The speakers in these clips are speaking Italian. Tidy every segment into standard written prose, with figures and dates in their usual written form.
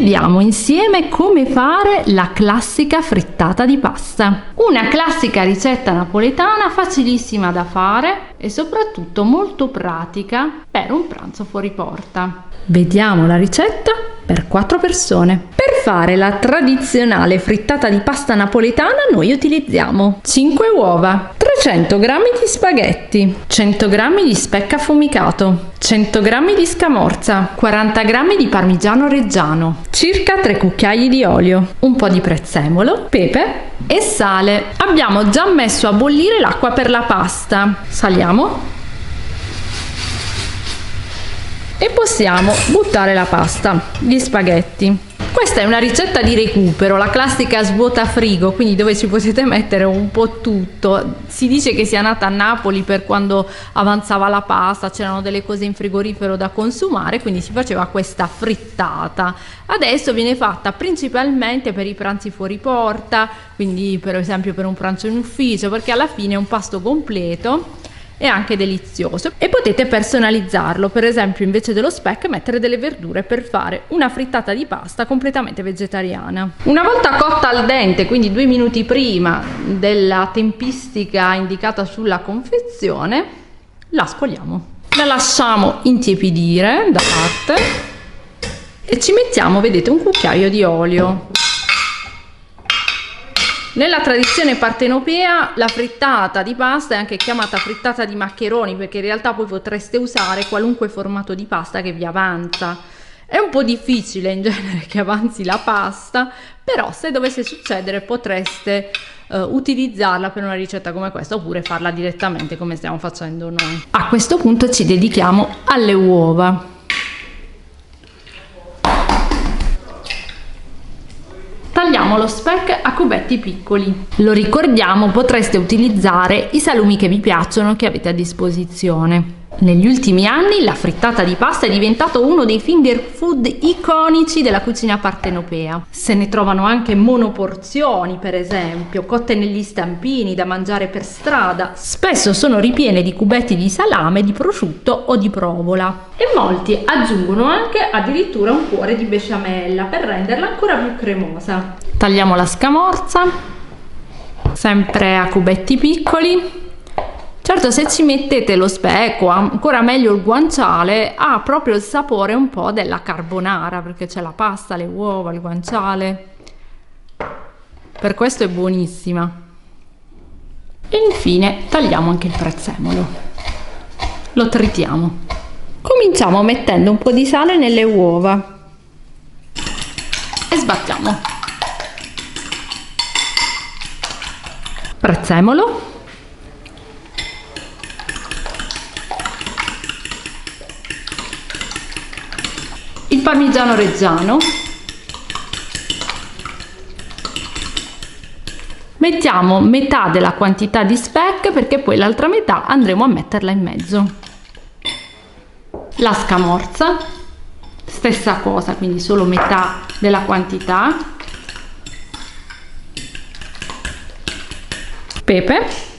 Vediamo insieme come fare la classica frittata di pasta. Una classica ricetta napoletana facilissima da fare e soprattutto molto pratica per un pranzo fuori porta. Vediamo la ricetta per 4 persone. Per fare la tradizionale frittata di pasta napoletana noi utilizziamo 5 uova, 300 g di spaghetti, 100 g di speck affumicato, 100 g di scamorza, 40 g di parmigiano reggiano, circa 3 cucchiai di olio, un po' di prezzemolo, pepe e sale. Abbiamo già messo a bollire l'acqua per la pasta. Saliamo e possiamo buttare la pasta, gli spaghetti. Questa è una ricetta di recupero, la classica svuota frigo, quindi dove ci potete mettere un po' tutto. Si dice che sia nata a Napoli per quando avanzava la pasta, c'erano delle cose in frigorifero da consumare, quindi si faceva questa frittata. Adesso viene fatta principalmente per i pranzi fuori porta, quindi per esempio per un pranzo in ufficio, perché alla fine è un pasto completo e anche delizioso, e potete personalizzarlo, per esempio invece dello speck mettere delle verdure per fare una frittata di pasta completamente vegetariana. Una volta cotta al dente, quindi 2 minuti prima della tempistica indicata sulla confezione, la scogliamo, la lasciamo intiepidire da parte e ci mettiamo, vedete, un cucchiaio di olio. Nella tradizione partenopea la frittata di pasta è anche chiamata frittata di maccheroni, perché in realtà poi potreste usare qualunque formato di pasta che vi avanza. È un po' difficile in genere che avanzi la pasta, però se dovesse succedere potreste utilizzarla per una ricetta come questa, oppure farla direttamente come stiamo facendo noi. A questo punto ci dedichiamo alle uova. Tagliamo lo speck a cubetti piccoli. Lo ricordiamo, potreste utilizzare i salumi che vi piacciono, che avete a disposizione. Negli ultimi anni la frittata di pasta è diventato uno dei finger food iconici della cucina partenopea. Se ne trovano anche monoporzioni, per esempio, cotte negli stampini da mangiare per strada. Spesso sono ripiene di cubetti di salame, di prosciutto o di provola. E molti aggiungono anche addirittura un cuore di besciamella per renderla ancora più cremosa. Tagliamo la scamorza, sempre a cubetti piccoli. Certo, se ci mettete lo speck o ancora meglio il guanciale, ha proprio il sapore un po' della carbonara, perché c'è la pasta, le uova, il guanciale. Per questo è buonissima. E infine tagliamo anche il prezzemolo. Lo tritiamo. Cominciamo mettendo un po' di sale nelle uova e sbattiamo. Prezzemolo. Il parmigiano reggiano, mettiamo metà della quantità di speck perché poi l'altra metà andremo a metterla in mezzo. La scamorza, stessa cosa, quindi solo metà della quantità. Pepe.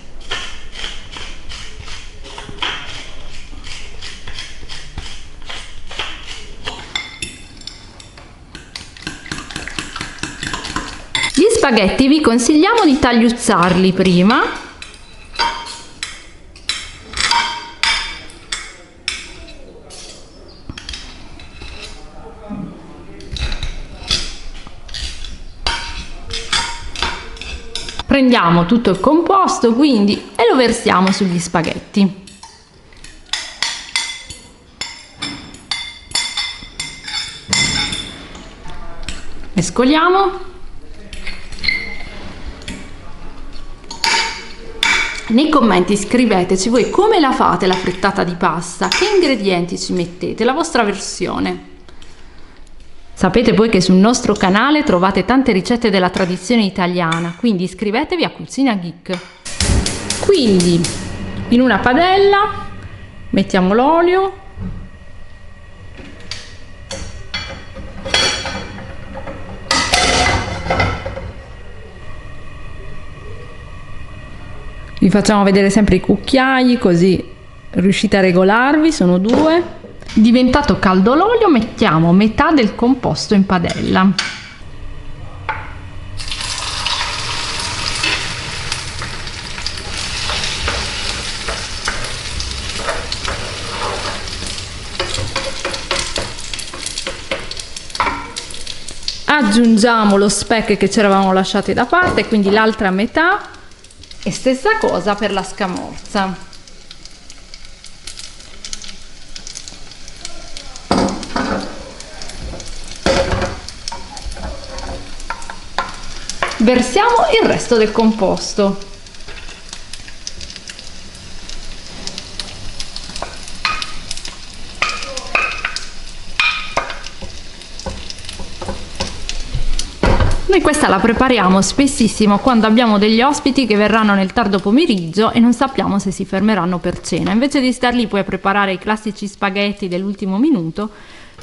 Gli spaghetti vi consigliamo di tagliuzzarli prima. Prendiamo tutto il composto quindi e lo versiamo sugli spaghetti. Mescoliamo. Nei commenti scriveteci voi come la fate la frittata di pasta, che ingredienti ci mettete, la vostra versione. Sapete poi che sul nostro canale trovate tante ricette della tradizione italiana, quindi iscrivetevi a Cucina Geek. Quindi in una padella mettiamo l'olio, vi facciamo vedere sempre i cucchiai così riuscite a regolarvi, sono 2. Diventato caldo l'olio, mettiamo metà del composto in padella. Aggiungiamo lo speck che ci eravamo lasciati da parte, quindi l'altra metà, e stessa cosa per la scamorza. Versiamo il resto del composto. Noi questa la prepariamo spessissimo quando abbiamo degli ospiti che verranno nel tardo pomeriggio e non sappiamo se si fermeranno per cena. Invece di star lì poi a preparare i classici spaghetti dell'ultimo minuto,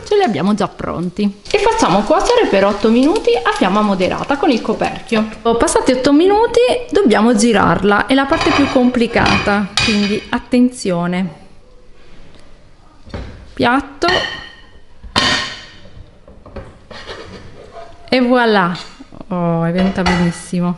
ce li abbiamo già pronti. E facciamo cuocere per 8 minuti a fiamma moderata con il coperchio. Passati 8 minuti dobbiamo girarla, è la parte più complicata, quindi attenzione. Piatto. E voilà! Oh, è venuta benissimo.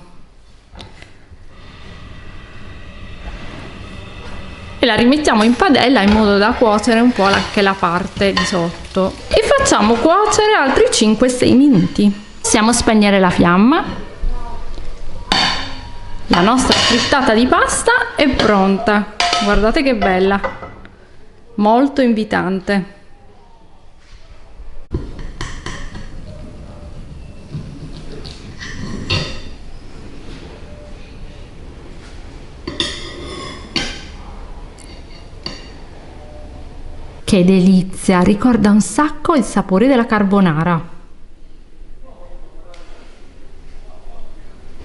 E la rimettiamo in padella in modo da cuocere un po' anche la parte di sotto. E facciamo cuocere altri 5-6 minuti. Possiamo spegnere la fiamma. La nostra frittata di pasta è pronta. Guardate che bella! Molto invitante. Che delizia! Ricorda un sacco il sapore della carbonara.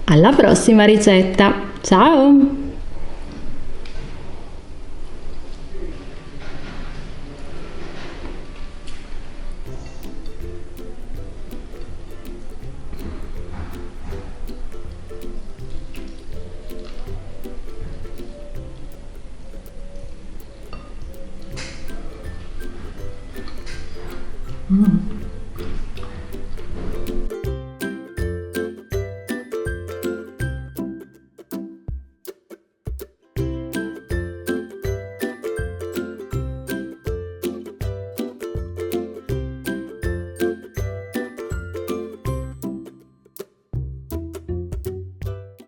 Alla prossima ricetta! Ciao! Mm.